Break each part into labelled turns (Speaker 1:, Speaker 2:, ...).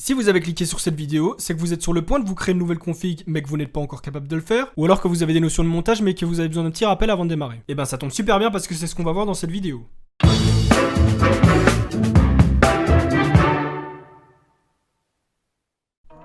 Speaker 1: Si vous avez cliqué sur cette vidéo, c'est que vous êtes sur le point de vous créer une nouvelle config mais que vous n'êtes pas encore capable de le faire, ou alors que vous avez des notions de montage mais que vous avez besoin d'un petit rappel avant de démarrer. Et ben ça tombe super bien parce que c'est ce qu'on va voir dans cette vidéo.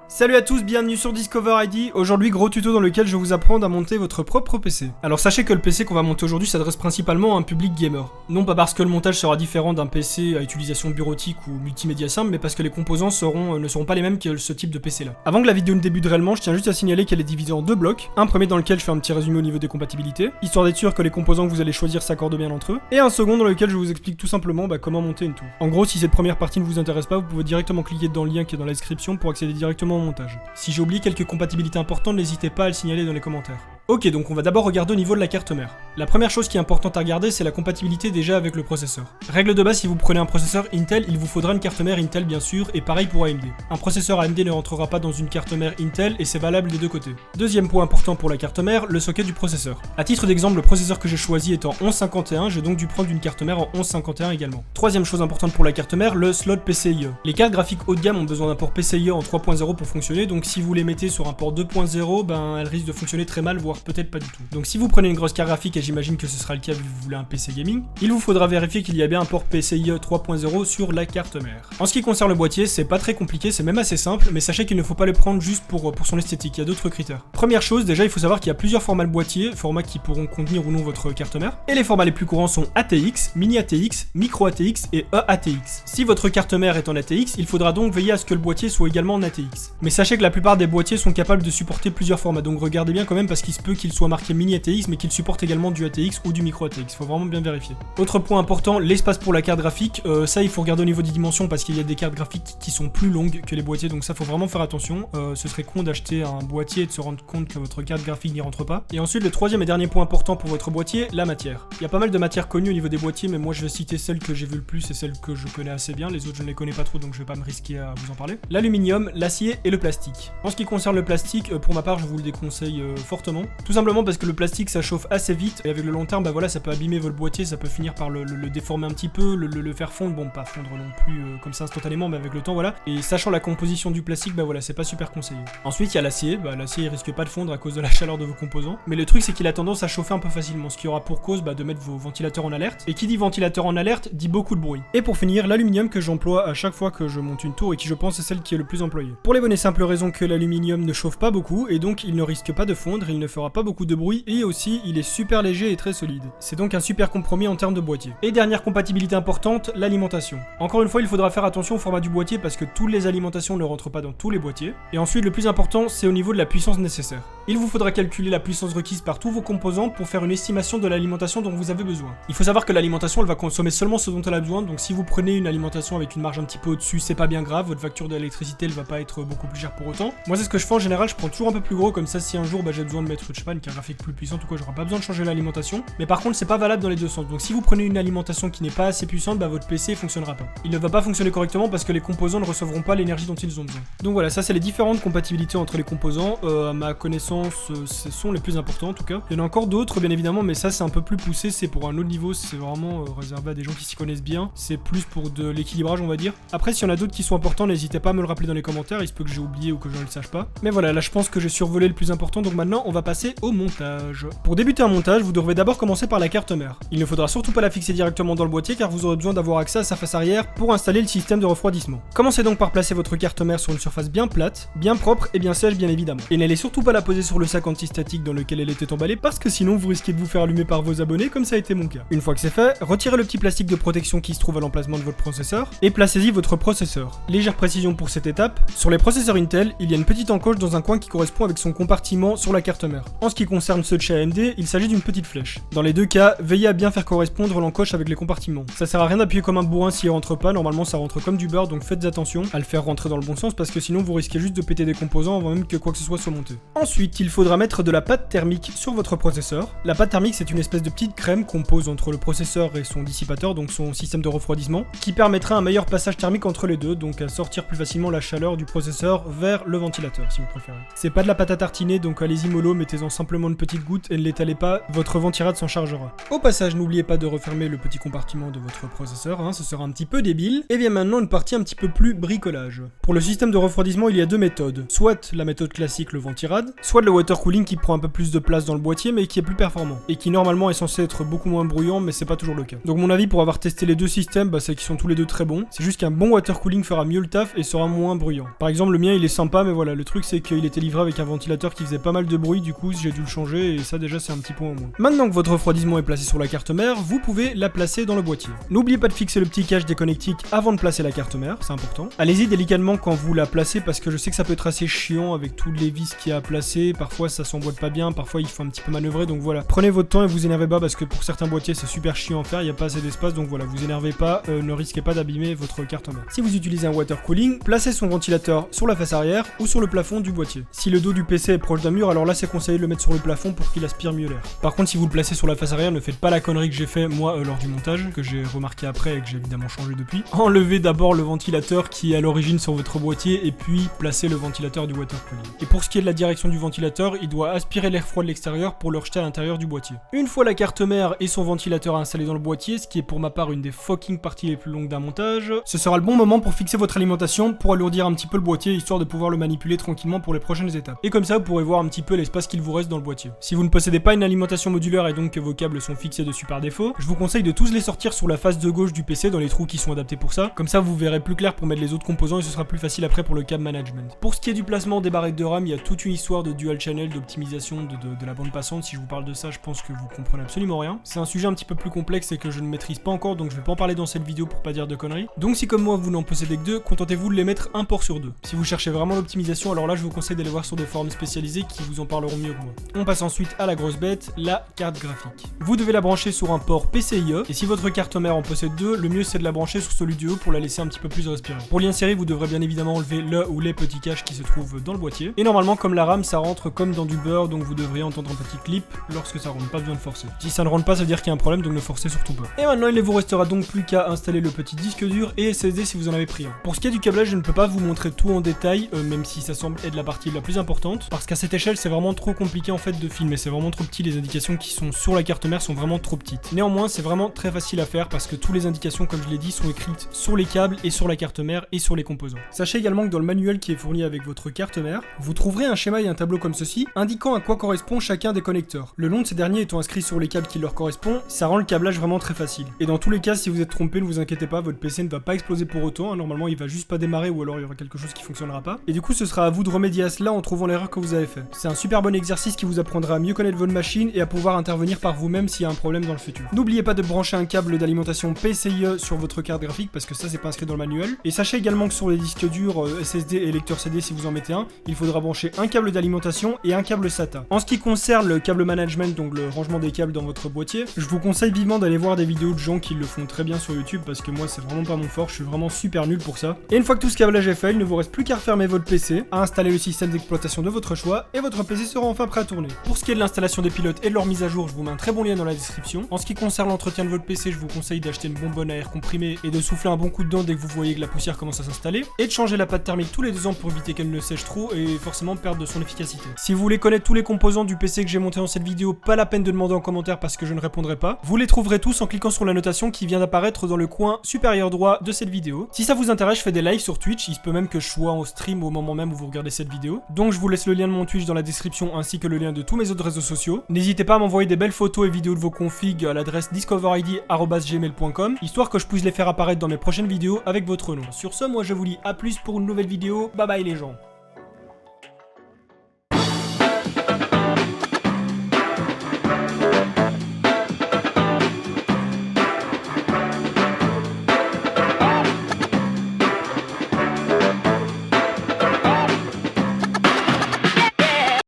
Speaker 1: Salut à tous, bienvenue sur Discover ID. Aujourd'hui, gros tuto dans lequel je vais vous apprendre à monter votre propre PC. Alors sachez que le PC qu'on va monter aujourd'hui s'adresse principalement à un public gamer. Non pas parce que le montage sera différent d'un PC à utilisation bureautique ou multimédia simple, mais parce que les composants ne seront pas les mêmes que ce type de PC là. Avant que la vidéo ne débute réellement, je tiens juste à signaler qu'elle est divisée en deux blocs. Un premier dans lequel je fais un petit résumé au niveau des compatibilités, histoire d'être sûr que les composants que vous allez choisir s'accordent bien entre eux. Et un second dans lequel je vous explique tout simplement comment monter une tour. En gros, si cette première partie ne vous intéresse pas, vous pouvez directement cliquer dans le lien qui est dans la description pour accéder directement au montage. Si j'ai oublié quelques compatibilités importantes, n'hésitez pas à le signaler dans les commentaires. Ok, donc on va d'abord regarder au niveau de la carte mère. La première chose qui est importante à regarder, c'est la compatibilité déjà avec le processeur. Règle de base, si vous prenez un processeur Intel, il vous faudra une carte mère Intel bien sûr, et pareil pour AMD. Un processeur AMD ne rentrera pas dans une carte mère Intel, et c'est valable des deux côtés. Deuxième point important pour la carte mère, le socket du processeur. A titre d'exemple, le processeur que j'ai choisi est en 1151, j'ai donc dû prendre une carte mère en 1151 également. Troisième chose importante pour la carte mère, le slot PCIe. Les cartes graphiques haut de gamme ont besoin d'un port PCIe en 3.0 pour fonctionner, donc si vous les mettez sur un port 2.0, elles risquent de fonctionner très mal, voire peut-être pas du tout. Donc si vous prenez une grosse carte graphique, et j'imagine que ce sera le cas vu que vous voulez un PC gaming, il vous faudra vérifier qu'il y a bien un port PCIe 3.0 sur la carte mère. En ce qui concerne le boîtier, c'est pas très compliqué, c'est même assez simple, mais sachez qu'il ne faut pas le prendre juste pour son esthétique, il y a d'autres critères. Première chose, déjà il faut savoir qu'il y a plusieurs formats de boîtier, formats qui pourront contenir ou non votre carte mère, et les formats les plus courants sont ATX, Mini ATX, Micro ATX et EATX. Si votre carte mère est en ATX, il faudra donc veiller à ce que le boîtier soit également en ATX. Mais sachez que la plupart des boîtiers sont capables de supporter plusieurs formats, donc regardez bien quand même parce qu'il se peut qu'il soit marqué Mini ATX mais qu'il supporte également du ATX ou du Micro ATX, faut vraiment bien vérifier. Autre point important, l'espace pour la carte graphique, ça il faut regarder au niveau des dimensions parce qu'il y a des cartes graphiques qui sont plus longues que les boîtiers, donc ça faut vraiment faire attention. Ce serait con d'acheter un boîtier et de se rendre compte que votre carte graphique n'y rentre pas. Et ensuite le troisième et dernier point important pour votre boîtier, la matière. Il y a pas mal de matières connues au niveau des boîtiers, mais moi je vais citer celles que j'ai vu le plus et celles que je connais assez bien, les autres je ne les connais pas trop donc je vais pas me risquer à vous en parler. L'aluminium, l'acier et le plastique. En ce qui concerne le plastique, pour ma part je vous le déconseille fortement, tout simplement parce que le plastique ça chauffe assez vite et avec le long terme ça peut abîmer votre boîtier, ça peut finir par le déformer un petit peu, le faire fondre, bon pas fondre non plus comme ça instantanément mais avec le temps et sachant la composition du plastique c'est pas super conseillé. Ensuite il y a l'acier, l'acier il risque pas de fondre à cause de la chaleur de vos composants, mais le truc c'est qu'il a tendance à chauffer un peu facilement, ce qui aura pour cause de mettre vos ventilateurs en alerte, et qui dit ventilateur en alerte dit beaucoup de bruit. Et pour finir, l'aluminium que j'emploie à chaque fois que je monte une tour et qui je pense est celle qui est le plus employée. Pour les bonnes et simples raisons que l'aluminium ne chauffe pas beaucoup et donc il ne risque pas de fondre, il ne fera pas beaucoup de bruit et aussi il est super léger et très solide. C'est donc un super compromis en termes de boîtier. Et dernière compatibilité importante, l'alimentation. Encore une fois, il faudra faire attention au format du boîtier parce que toutes les alimentations ne rentrent pas dans tous les boîtiers. Et ensuite, le plus important, c'est au niveau de la puissance nécessaire. Il vous faudra calculer la puissance requise par tous vos composants pour faire une estimation de l'alimentation dont vous avez besoin. Il faut savoir que l'alimentation, elle va consommer seulement ce dont elle a besoin, donc si vous prenez une alimentation avec une marge un petit peu au-dessus, c'est pas bien grave, votre facture d'électricité, elle va pas être beaucoup plus chère pour autant. Moi, c'est ce que je fais en général, je prends toujours un peu plus gros, comme ça, si un jour j'ai besoin de mettre, je sais pas, une carte graphique plus puissante ou quoi, j'aurai pas besoin de changer l'alimentation. Mais par contre, c'est pas valable dans les deux sens. Donc si vous prenez une alimentation qui n'est pas assez puissante, votre PC fonctionnera pas. Il ne va pas fonctionner correctement parce que les composants ne recevront pas l'énergie dont ils ont besoin. Donc voilà, ça c'est les différentes compatibilités entre les composants. À ma connaissance, ce sont les plus importants en tout cas. Il y en a encore d'autres bien évidemment, mais ça c'est un peu plus poussé, c'est pour un autre niveau, c'est vraiment réservé à des gens qui s'y connaissent bien. C'est plus pour de l'équilibrage on va dire. Après s'il y en a d'autres qui sont importants, n'hésitez pas à me le rappeler dans les commentaires, il se peut que j'ai oublié ou que je ne le sache pas. Mais voilà, là je pense que j'ai survolé le plus important, donc maintenant on va passer au montage. Pour débuter un montage, vous devrez d'abord commencer par la carte mère. Il ne faudra surtout pas la fixer directement dans le boîtier car vous aurez besoin d'avoir accès à sa face arrière pour installer le système de refroidissement. Commencez donc par placer votre carte mère sur une surface bien plate, bien propre et bien sèche bien évidemment. Et n'allez surtout pas la poser sur le sac antistatique dans lequel elle était emballée parce que sinon vous risquez de vous faire allumer par vos abonnés comme ça a été mon cas. Une fois que c'est fait, retirez le petit plastique de protection qui se trouve à l'emplacement de votre processeur et placez-y votre processeur. Légère précision pour cette étape, sur les processeurs Intel, il y a une petite encoche dans un coin qui correspond avec son compartiment sur la carte mère. En ce qui concerne ceux de chez AMD, il s'agit d'une petite flèche. Dans les deux cas, veillez à bien faire correspondre l'encoche avec les compartiments. Ça sert à rien d'appuyer comme un bourrin s'il rentre pas, normalement ça rentre comme du beurre, donc faites attention à le faire rentrer dans le bon sens parce que sinon vous risquez juste de péter des composants avant même que quoi que ce soit monté. Ensuite, Ensuite, il faudra mettre de la pâte thermique sur votre processeur. La pâte thermique, c'est une espèce de petite crème qu'on pose entre le processeur et son dissipateur, donc son système de refroidissement, qui permettra un meilleur passage thermique entre les deux, donc à sortir plus facilement la chaleur du processeur vers le ventilateur, si vous préférez. C'est pas de la pâte à tartiner, donc allez-y mollo, mettez-en simplement une petite goutte et ne l'étalez pas, votre ventirad s'en chargera. Au passage, n'oubliez pas de refermer le petit compartiment de votre processeur, hein, ce sera un petit peu débile. Et bien maintenant, une partie un petit peu plus bricolage. Pour le système de refroidissement, il y a deux méthodes. Soit la méthode classique, le ventirad, soit le water cooling qui prend un peu plus de place dans le boîtier, mais qui est plus performant. Et qui normalement est censé être beaucoup moins bruyant, mais c'est pas toujours le cas. Donc mon avis pour avoir testé les deux systèmes, c'est qu'ils sont tous les deux très bons. C'est juste qu'un bon water cooling fera mieux le taf et sera moins bruyant. Par exemple, le mien il est sympa, mais voilà, le truc c'est qu'il était livré avec un ventilateur qui faisait pas mal de bruit, du coup j'ai dû le changer et ça déjà c'est un petit point en moins. Maintenant que votre refroidissement est placé sur la carte mère, vous pouvez la placer dans le boîtier. N'oubliez pas de fixer le petit cache déconnectique avant de placer la carte mère, c'est important. Allez-y délicatement quand vous la placez parce que je sais que ça peut être assez chiant avec tous les vis qu'il y a à placer, parfois ça s'emboîte pas bien, parfois il faut un petit peu manœuvrer, donc voilà. Prenez votre temps et vous énervez pas parce que pour certains boîtiers c'est super chiant à faire, il n'y a pas assez d'espace, donc voilà, vous énervez pas, ne risquez pas d'abîmer votre carte mère. Si vous utilisez un water cooling, placez son ventilateur sur la face arrière ou sur le plafond du boîtier. Si le dos du PC est proche d'un mur, alors là c'est conseillé de le mettre sur le plafond pour qu'il aspire mieux l'air. Par contre si vous le placez sur la face arrière, ne faites pas la connerie que j'ai fait moi lors du montage, que j'ai remarqué après et que j'ai évidemment changé depuis. Enlevez d'abord le ventilateur qui est à l'origine sur votre boîtier et puis placez le ventilateur du water cooling. Et pour ce qui est de la direction du ventilateur, il doit aspirer l'air froid de l'extérieur pour le rejeter à l'intérieur du boîtier. Une fois la carte mère et son ventilateur installés dans le boîtier, ce qui est pour ma part une des fucking parties les plus longues d'un montage, ce sera le bon moment pour fixer votre alimentation pour alourdir un petit peu le boîtier histoire de pouvoir le manipuler tranquillement pour les prochaines étapes. Et comme ça vous pourrez voir un petit peu l'espace qu'il vous reste dans le boîtier. Si vous ne possédez pas une alimentation modulaire et donc que vos câbles sont fixés dessus par défaut, je vous conseille de tous les sortir sur la face de gauche du PC dans les trous qui sont adaptés pour ça. Comme ça vous verrez plus clair pour mettre les autres composants et ce sera plus facile après pour le câble management. Pour ce qui est du placement des barrettes de RAM, il y a toute une histoire de dual channel, d'optimisation de la bande passante. Si je vous parle de ça, je pense que vous comprenez absolument rien. C'est un sujet un petit peu plus complexe et que je ne maîtrise pas encore, donc je vais pas en parler dans cette vidéo pour pas dire de conneries. Donc si comme moi vous n'en possédez que deux, contentez-vous de les mettre un port sur deux. Si vous cherchez vraiment l'optimisation, alors là je vous conseille d'aller voir sur des forums spécialisés qui vous en parleront mieux que moi. On passe ensuite à la grosse bête, la carte graphique. Vous devez la brancher sur un port PCIe, et si votre carte mère en possède deux, le mieux c'est de la brancher sur celui du haut pour la laisser un petit peu plus respirer. Pour l'insérer, vous devrez bien évidemment enlever le ou les petits caches qui se trouvent dans le boîtier. Et normalement, comme la RAM, ça rentre comme dans du beurre, donc vous devriez entendre un petit clip lorsque ça rentre, pas besoin de forcer. Si ça ne rentre pas, ça veut dire qu'il y a un problème, donc ne forcez surtout pas. Et maintenant, il ne vous restera donc plus qu'à installer le petit disque dur et SSD si vous en avez pris un. Pour ce qui est du câblage, je ne peux pas vous montrer tout en détail, même si ça semble être la partie la plus importante, parce qu'à cette échelle, c'est vraiment trop compliqué en fait de filmer, c'est vraiment trop petit, les indications qui sont sur la carte mère sont vraiment trop petites. Néanmoins, c'est vraiment très facile à faire parce que toutes les indications, comme je l'ai dit, sont écrites sur les câbles et sur la carte mère et sur les composants. Sachez également que dans le manuel qui est fourni avec votre carte mère, vous trouverez un schéma et un tableau comme ceci, indiquant à quoi correspond chacun des connecteurs. Le nom de ces derniers étant inscrit sur les câbles qui leur correspondent, ça rend le câblage vraiment très facile. Et dans tous les cas, si vous êtes trompé, ne vous inquiétez pas, votre PC ne va pas exploser pour autant, hein. Normalement il va juste pas démarrer ou alors il y aura quelque chose qui fonctionnera pas. Et du coup ce sera à vous de remédier à cela en trouvant l'erreur que vous avez fait. C'est un super bon exercice qui vous apprendra à mieux connaître votre machine et à pouvoir intervenir par vous-même s'il y a un problème dans le futur. N'oubliez pas de brancher un câble d'alimentation PCIe sur votre carte graphique parce que ça c'est pas inscrit dans le manuel. Et sachez également que sur les disques durs SSD et lecteur CD, si vous en mettez un, il faudra brancher un câble d'alimentation et un câble SATA. En ce qui concerne le câble management, donc le rangement des câbles dans votre boîtier, je vous conseille vivement d'aller voir des vidéos de gens qui le font très bien sur YouTube parce que moi c'est vraiment pas mon fort, je suis vraiment super nul pour ça. Et une fois que tout ce câblage est fait, il ne vous reste plus qu'à refermer votre PC, à installer le système d'exploitation de votre choix et votre PC sera enfin prêt à tourner. Pour ce qui est de l'installation des pilotes et de leur mise à jour, je vous mets un très bon lien dans la description. En ce qui concerne l'entretien de votre PC, je vous conseille d'acheter une bonbonne à air comprimé et de souffler un bon coup dedans dès que vous voyez que la poussière commence à s'installer, et de changer la pâte thermique tous les 2 ans pour éviter qu'elle ne sèche trop et forcément perdre de son efficacité. Si vous voulez connaître tous les composants du PC que j'ai monté dans cette vidéo, pas la peine de demander en commentaire parce que je ne répondrai pas. Vous les trouverez tous en cliquant sur la notation qui vient d'apparaître dans le coin supérieur droit de cette vidéo. Si ça vous intéresse, je fais des lives sur Twitch, il se peut même que je sois en stream au moment même où vous regardez cette vidéo. Donc je vous laisse le lien de mon Twitch dans la description ainsi que le lien de tous mes autres réseaux sociaux. N'hésitez pas à m'envoyer des belles photos et vidéos de vos configs à l'adresse discoverid@gmail.com, histoire que je puisse les faire apparaître dans mes prochaines vidéos avec votre nom. Sur ce, moi je vous dis à plus pour une nouvelle vidéo, bye bye les gens.